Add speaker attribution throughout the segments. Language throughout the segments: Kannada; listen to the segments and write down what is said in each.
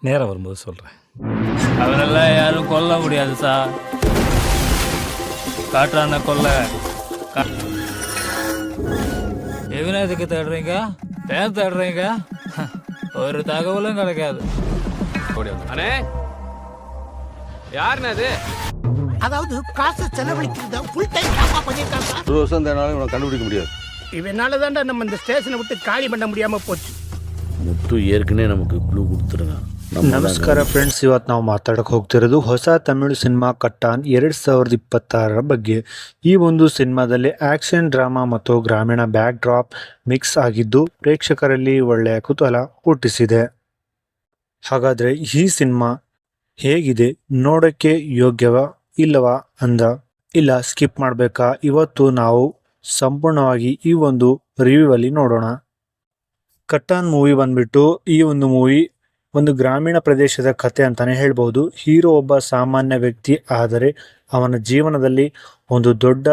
Speaker 1: நேரம் வரும்போது சொல்கிறேன்.
Speaker 2: அவரெல்லாம் யாரும் கொல்ல முடியாது சார். காட்டுறான கொல்ல எவனை எதுக்கு தேடுறீங்க? ஏன் தேடுறீங்க? ஒரு தகவலும் கிடைக்காது.
Speaker 3: அண்ணே யாருண்ணே அது?
Speaker 4: அதாவது காசு செலவழிக்கிறத ஃபுல் டைம் காப்பா பண்ணிருக்காங்க சார்.
Speaker 5: ஒரு வருஷம் தேனாலும் இவனை கண்டுபிடிக்க முடியாது.
Speaker 4: இவனால தான்டா நம்ம இந்த ஸ்டேஷனை விட்டு காலி பண்ண முடியாம போச்சு.
Speaker 5: ಮುತ್ತು ಏರ್ಕನೇ ನಮಗೆ ಕ್ಲೂ ಕೊಡ್ತಿರೋಣ.
Speaker 6: ನಮಸ್ಕಾರ ಫ್ರೆಂಡ್ಸ್, ಇವತ್ತು ನಾವು ಮಾತಾಡಕ್ಕೆ ಹೋಗ್ತಿರೋದು ಹೊಸ ತಮಿಳು ಸಿನಿಮಾ ಕಟ್ಟಾನ್ 2026 ಬಗ್ಗೆ. ಈ ಒಂದು ಸಿನಿಮಾದಲ್ಲಿ ಆಕ್ಷನ್, ಡ್ರಾಮಾ ಮತ್ತು ಗ್ರಾಮೀಣ ಬ್ಯಾಕ್ ಡ್ರಾಪ್ ಮಿಕ್ಸ್ ಆಗಿದ್ದು ಪ್ರೇಕ್ಷಕರಲ್ಲಿ ಒಳ್ಳೆಯ ಕುತೂಹಲ ಹುಟ್ಟಿಸಿದೆ. ಹಾಗಾದರೆ ಈ ಸಿನಿಮಾ ಹೇಗಿದೆ, ನೋಡೋಕ್ಕೆ ಯೋಗ್ಯವಾ ಇಲ್ಲವಾ ಇಲ್ಲ ಸ್ಕಿಪ್ ಮಾಡಬೇಕಾ? ಇವತ್ತು ನಾವು ಸಂಪೂರ್ಣವಾಗಿ ಈ ಒಂದು ರಿವ್ಯೂ ಅಲ್ಲಿ ನೋಡೋಣ. ಕಟ್ಟಾನ್ ಮೂವಿ ಬಂದ್ಬಿಟ್ಟು ಈ ಒಂದು ಮೂವಿ ಒಂದು ಗ್ರಾಮೀಣ ಪ್ರದೇಶದ ಕತೆ ಅಂತಾನೆ ಹೇಳ್ಬೋದು. ಹೀರೋ ಒಬ್ಬ ಸಾಮಾನ್ಯ ವ್ಯಕ್ತಿ, ಆದರೆ ಅವನ ಜೀವನದಲ್ಲಿ ಒಂದು ದೊಡ್ಡ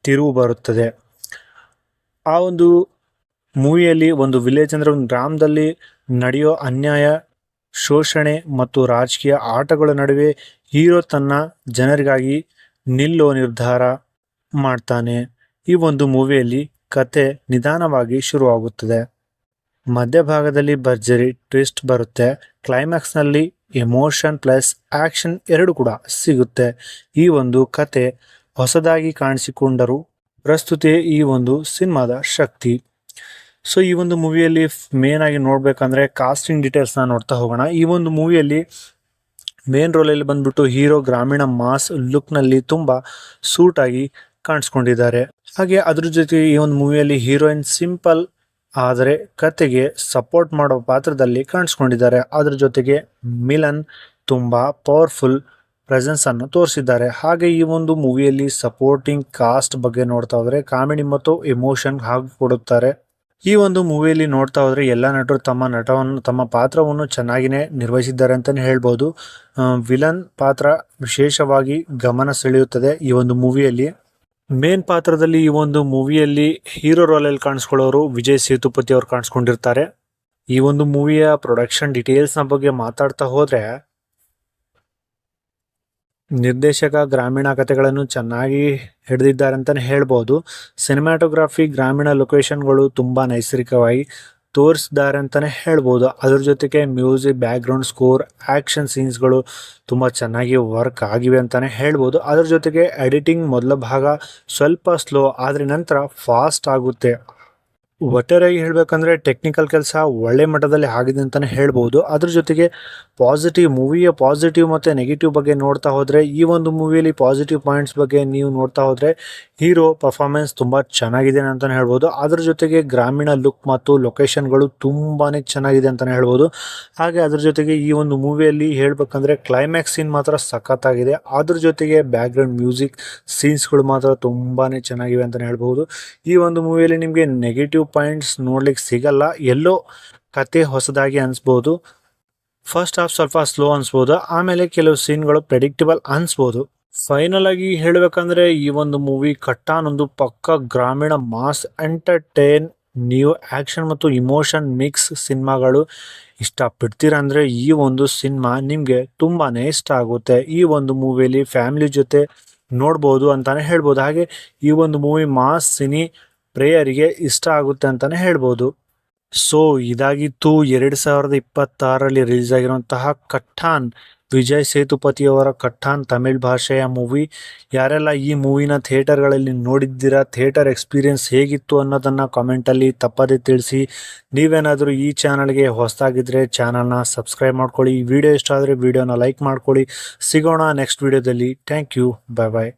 Speaker 6: ತಿರುವು ಬರುತ್ತದೆ. ಆ ಒಂದು ಮೂವಿಯಲ್ಲಿ ಒಂದು ವಿಲೇಜ್ ಅಂದರೆ ಒಂದು ಗ್ರಾಮದಲ್ಲಿ ನಡೆಯೋ ಅನ್ಯಾಯ, ಶೋಷಣೆ ಮತ್ತು ರಾಜಕೀಯ ಆಟಗಳ ನಡುವೆ ಹೀರೋ ತನ್ನ ಜನರಿಗಾಗಿ ನಿಲ್ಲೋ ನಿರ್ಧಾರ ಮಾಡ್ತಾನೆ. ಈ ಒಂದು ಮೂವಿಯಲ್ಲಿ ಕತೆ ನಿಧಾನವಾಗಿ ಶುರುವಾಗುತ್ತದೆ. ಮಧ್ಯಭಾಗದಲ್ಲಿ ಭರ್ಜರಿ ಟ್ವಿಸ್ಟ್ ಬರುತ್ತೆ. ಕ್ಲೈಮ್ಯಾಕ್ಸ್ನಲ್ಲಿ ಎಮೋಷನ್ ಪ್ಲಸ್ ಆಕ್ಷನ್ ಎರಡು ಕೂಡ ಸಿಗುತ್ತೆ. ಈ ಒಂದು ಕತೆ ಹೊಸದಾಗಿ ಕಾಣಿಸಿಕೊಂಡರೂ ಪ್ರಸ್ತುತಿ ಈ ಒಂದು ಸಿನಿಮಾದ ಶಕ್ತಿ. ಸೊ ಈ ಒಂದು ಮೂವಿಯಲ್ಲಿ ಮೇನ್ ಆಗಿ ನೋಡ್ಬೇಕಂದ್ರೆ ಕಾಸ್ಟಿಂಗ್ ಡೀಟೇಲ್ಸ್ನ ನೋಡ್ತಾ ಹೋಗೋಣ. ಈ ಒಂದು ಮೂವಿಯಲ್ಲಿ ಮೇನ್ ರೋಲಲ್ಲಿ ಬಂದ್ಬಿಟ್ಟು ಹೀರೋ ಗ್ರಾಮೀಣ ಮಾಸ್ ಲುಕ್ನಲ್ಲಿ ತುಂಬ ಸೂಟ್ ಆಗಿ ಕಾಣಿಸ್ಕೊಂಡಿದ್ದಾರೆ. ಹಾಗೆ ಅದ್ರ ಜೊತೆ ಈ ಒಂದು ಮೂವಿಯಲ್ಲಿ ಹೀರೋಯಿನ್ ಸಿಂಪಲ್ ಆದರೆ ಕತೆಗೆ ಸಪೋರ್ಟ್ ಮಾಡೋ ಪಾತ್ರದಲ್ಲಿ ಕಾಣಿಸ್ಕೊಂಡಿದ್ದಾರೆ. ಅದ್ರ ಜೊತೆಗೆ ಮಿಲನ್ ತುಂಬ ಪವರ್ಫುಲ್ ಪ್ರೆಸೆನ್ಸ್ ಅನ್ನು ತೋರಿಸಿದ್ದಾರೆ. ಹಾಗೆ ಈ ಒಂದು ಮೂವಿಯಲ್ಲಿ ಸಪೋರ್ಟಿಂಗ್ ಕಾಸ್ಟ್ ಬಗ್ಗೆ ನೋಡ್ತಾ ಹೋದ್ರೆ ಕಾಮಿಡಿ ಮತ್ತು ಎಮೋಷನ್ ಹಾಗೆ ಕೊಡುತ್ತಾರೆ. ಈ ಒಂದು ಮೂವಿಯಲ್ಲಿ ನೋಡ್ತಾ ಹೋದ್ರೆ ಎಲ್ಲ ನಟರು ತಮ್ಮ ಪಾತ್ರವನ್ನು ಚೆನ್ನಾಗಿನೇ ನಿರ್ವಹಿಸಿದ್ದಾರೆ ಅಂತಲೇ ಹೇಳ್ಬೋದು. ವಿಲನ್ ಪಾತ್ರ ವಿಶೇಷವಾಗಿ ಗಮನ ಸೆಳೆಯುತ್ತದೆ. ಈ ಒಂದು ಮೂವಿಯಲ್ಲಿ ಮೇನ್ ಪಾತ್ರದಲ್ಲಿ ಈ ಒಂದು ಮೂವಿಯಲ್ಲಿ ಹೀರೋ ರೋಲಲ್ಲಿ ಕಾಣಿಸ್ಕೊಳ್ಳೋರು ವಿಜಯ್ ಸೇತುಪತಿ ಅವರು ಕಾಣಿಸ್ಕೊಂಡಿರ್ತಾರೆ. ಈ ಒಂದು ಮೂವಿಯ ಪ್ರೊಡಕ್ಷನ್ ಡೀಟೇಲ್ಸ್ನ ಬಗ್ಗೆ ಮಾತಾಡ್ತಾ ಹೋದ್ರೆ ನಿರ್ದೇಶಕ ಗ್ರಾಮೀಣ ಕಥೆಗಳನ್ನು ಚೆನ್ನಾಗಿ ಹಿಡಿದಿದ್ದಾರೆ ಅಂತಲೇ ಹೇಳ್ಬೋದು. ಸಿನಿಮ್ಯಾಟೋಗ್ರಫಿ, ಗ್ರಾಮೀಣ ಲೊಕೇಶನ್ಗಳು ತುಂಬ ನೈಸರ್ಗಿಕವಾಗಿ ತೋರಿಸಿದ್ದಾರೆ ಅಂತಲೇ ಹೇಳ್ಬೋದು. ಅದ್ರ ಜೊತೆಗೆ ಮ್ಯೂಸಿಕ್, ಬ್ಯಾಕ್ಗ್ರೌಂಡ್ ಸ್ಕೋರ್, ಆ್ಯಕ್ಷನ್ ಸೀನ್ಸ್ಗಳು ತುಂಬ ಚೆನ್ನಾಗಿ ವರ್ಕ್ ಆಗಿವೆ ಅಂತಲೇ ಹೇಳ್ಬೋದು. ಅದ್ರ ಜೊತೆಗೆ ಎಡಿಟಿಂಗ್ ಮೊದಲ ಭಾಗ ಸ್ವಲ್ಪ ಸ್ಲೋ, ಆದರೆ ನಂತರ ಫಾಸ್ಟ್ ಆಗುತ್ತೆ. ಒಟ್ಟಾರೆಯಾಗಿ ಹೇಳಬೇಕಂದ್ರೆ ಟೆಕ್ನಿಕಲ್ ಕೆಲಸ ಒಳ್ಳೆ ಮಟ್ಟದಲ್ಲಿ ಆಗಿದೆ ಅಂತಲೇ ಹೇಳ್ಬೋದು. ಅದ್ರ ಜೊತೆಗೆ ಮೂವಿಯ ಪಾಸಿಟಿವ್ ಮತ್ತು ನೆಗೆಟಿವ್ ಬಗ್ಗೆ ನೋಡ್ತಾ ಹೋದರೆ ಈ ಒಂದು ಮೂವಿಯಲ್ಲಿ ಪಾಸಿಟಿವ್ ಪಾಯಿಂಟ್ಸ್ ಬಗ್ಗೆ ನೀವು ನೋಡ್ತಾ ಹೋದರೆ ಹೀರೋ ಪರ್ಫಾರ್ಮೆನ್ಸ್ ತುಂಬ ಚೆನ್ನಾಗಿದೆ ಅಂತಲೇ ಹೇಳ್ಬೋದು. ಅದ್ರ ಜೊತೆಗೆ ಗ್ರಾಮೀಣ ಲುಕ್ ಮತ್ತು ಲೊಕೇಶನ್ಗಳು ತುಂಬಾ ಚೆನ್ನಾಗಿದೆ ಅಂತಲೇ ಹೇಳ್ಬೋದು. ಹಾಗೆ ಅದ್ರ ಜೊತೆಗೆ ಈ ಒಂದು ಮೂವಿಯಲ್ಲಿ ಹೇಳಬೇಕಂದ್ರೆ ಕ್ಲೈಮ್ಯಾಕ್ಸ್ ಸೀನ್ ಮಾತ್ರ ಸಖತ್ತಾಗಿದೆ. ಅದ್ರ ಜೊತೆಗೆ ಬ್ಯಾಕ್ಗ್ರೌಂಡ್ ಮ್ಯೂಸಿಕ್ ಸೀನ್ಸ್ಗಳು ಮಾತ್ರ ತುಂಬಾ ಚೆನ್ನಾಗಿವೆ ಅಂತಲೇ ಹೇಳ್ಬೋದು. ಈ ಒಂದು ಮೂವಿಯಲ್ಲಿ ನಿಮಗೆ ನೆಗೆಟಿವ್ ಪಾಯಿಂಟ್ಸ್ ನೋಡ್ಲಿಕ್ಕೆ ಸಿಗಲ್ಲ. ಎಲ್ಲೋ ಕತೆ ಹೊಸದಾಗಿ ಅನಿಸ್ಬೋದು. ಫಸ್ಟ್ ಹಾಫ್ ಸ್ವಲ್ಪ ಸ್ಲೋ ಅನಿಸ್ಬೋದು, ಆಮೇಲೆ ಕೆಲವು ಸೀನ್ಗಳು ಪ್ರೆಡಿಕ್ಟಬಲ್ ಅನಿಸ್ಬೋದು. ಫೈನಲ್ ಆಗಿ ಹೇಳಬೇಕಂದ್ರೆ ಈ ಒಂದು ಮೂವಿ ಕಟ್ಟಾನ್ ಒಂದು ಪಕ್ಕ ಗ್ರಾಮೀಣ ಮಾಸ್ ಎಂಟರ್ಟೈನ್, ನೀವು ಆ್ಯಕ್ಷನ್ ಮತ್ತು ಇಮೋಷನ್ ಮಿಕ್ಸ್ ಸಿನಿಮಾಗಳು ಇಷ್ಟಪಡ್ತೀರ ಅಂದರೆ ಈ ಒಂದು ಸಿನಿಮಾ ನಿಮಗೆ ತುಂಬಾ ಇಷ್ಟ ಆಗುತ್ತೆ. ಈ ಒಂದು ಮೂವಿಯಲ್ಲಿ ಫ್ಯಾಮಿಲಿ ಜೊತೆ ನೋಡ್ಬೋದು ಅಂತಾನೆ ಹೇಳ್ಬೋದು. ಹಾಗೆ ಈ ಒಂದು ಮೂವಿ ಮಾಸ್ ಸಿನಿ ಪ್ರೇಯರಿಗೆ ಇಷ್ಟ ಆಗುತ್ತೆ ಅಂತಾನೆ ಹೇಳ್ಬೋದು. ಸೊ ಇದಾಗಿತ್ತು 2026ರಲ್ಲಿ ರಿಲೀಸ್ ಆಗಿರುವಂತಹ ಕಟ್ಟಾನ್, ವಿಜಯ್ ಸೇತುಪತಿಯವರ ಕಟ್ಟಾನ್ ತಮಿಳ್ ಭಾಷೆಯ ಮೂವಿ. ಯಾರೆಲ್ಲ ಈ ಮೂವಿನ ಥಿಯೇಟರ್ಗಳಲ್ಲಿ ನೋಡಿದ್ದೀರಾ, ಥಿಯೇಟರ್ ಎಕ್ಸ್ಪೀರಿಯನ್ಸ್ ಹೇಗಿತ್ತು ಅನ್ನೋದನ್ನು ಕಾಮೆಂಟಲ್ಲಿ ತಪ್ಪದೇ ತಿಳಿಸಿ. ನೀವೇನಾದರೂ ಈ ಚಾನಲ್ಗೆ ಹೊಸದಾಗಿದ್ದರೆ ಚಾನಲ್ನ ಸಬ್ಸ್ಕ್ರೈಬ್ ಮಾಡ್ಕೊಳ್ಳಿ. ಈ ವಿಡಿಯೋ ಇಷ್ಟ ಆದರೆ ವಿಡಿಯೋನ ಲೈಕ್ ಮಾಡ್ಕೊಳ್ಳಿ. ಸಿಗೋಣ ನೆಕ್ಸ್ಟ್ ವಿಡಿಯೋದಲ್ಲಿ. Thank you, bye bye.